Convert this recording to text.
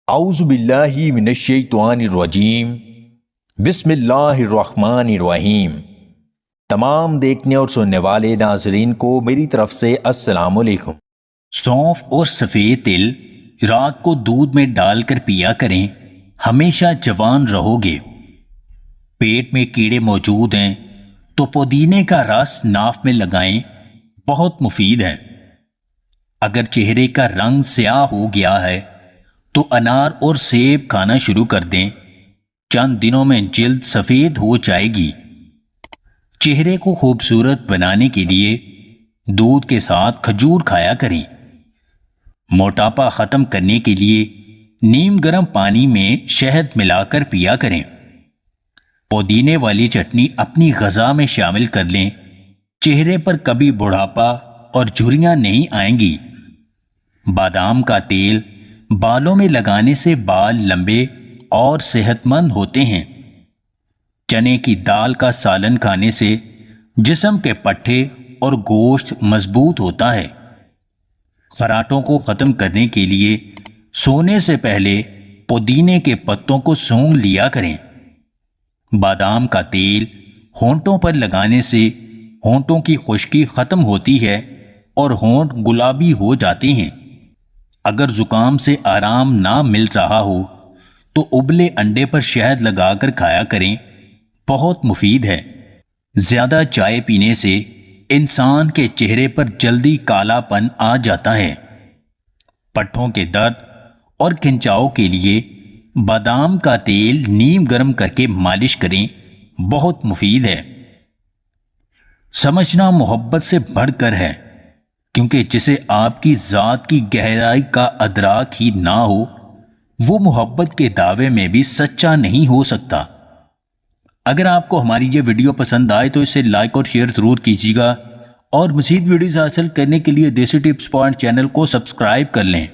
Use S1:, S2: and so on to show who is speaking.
S1: اعوذ باللہ من الشیطان الرجیم بسم اللہ الرحمن الرحیم۔ تمام دیکھنے اور سننے والے ناظرین کو میری طرف سے السلام علیکم۔
S2: سونف اور سفید تل رات کو دودھ میں ڈال کر پیا کریں، ہمیشہ جوان رہو گے۔ پیٹ میں کیڑے موجود ہیں تو پودینے کا رس ناف میں لگائیں، بہت مفید ہے۔ اگر چہرے کا رنگ سیاہ ہو گیا ہے تو انار اور سیب کھانا شروع کر دیں، چند دنوں میں جلد سفید ہو جائے گی۔ چہرے کو خوبصورت بنانے کے لیے دودھ کے ساتھ کھجور کھایا کریں۔ موٹاپا ختم کرنے کے لیے نیم گرم پانی میں شہد ملا کر پیا کریں۔ پودینے والی چٹنی اپنی غذا میں شامل کر لیں، چہرے پر کبھی بڑھاپا اور جھریاں نہیں آئیں گی۔ بادام کا تیل بالوں میں لگانے سے بال لمبے اور صحت مند ہوتے ہیں۔ چنے کی دال کا سالن کھانے سے جسم کے پٹھے اور گوشت مضبوط ہوتا ہے۔ خراٹوں کو ختم کرنے کے لیے سونے سے پہلے پودینے کے پتوں کو سونگھ لیا کریں۔ بادام کا تیل ہونٹوں پر لگانے سے ہونٹوں کی خشکی ختم ہوتی ہے اور ہونٹ گلابی ہو جاتے ہیں۔ اگر زکام سے آرام نہ مل رہا ہو تو ابلے انڈے پر شہد لگا کر کھایا کریں، بہت مفید ہے۔ زیادہ چائے پینے سے انسان کے چہرے پر جلدی کالا پن آ جاتا ہے۔ پٹھوں کے درد اور کھنچاؤ کے لیے بادام کا تیل نیم گرم کر کے مالش کریں، بہت مفید ہے۔ سمجھنا محبت سے بڑھ کر ہے، کیونکہ جسے آپ کی ذات کی گہرائی کا ادراک ہی نہ ہو، وہ محبت کے دعوے میں بھی سچا نہیں ہو سکتا۔ اگر آپ کو ہماری یہ ویڈیو پسند آئے تو اسے لائک اور شیئر ضرور کیجیے گا، اور مزید ویڈیوز حاصل کرنے کے لیے دیسی ٹپس پوائنٹ چینل کو سبسکرائب کر لیں۔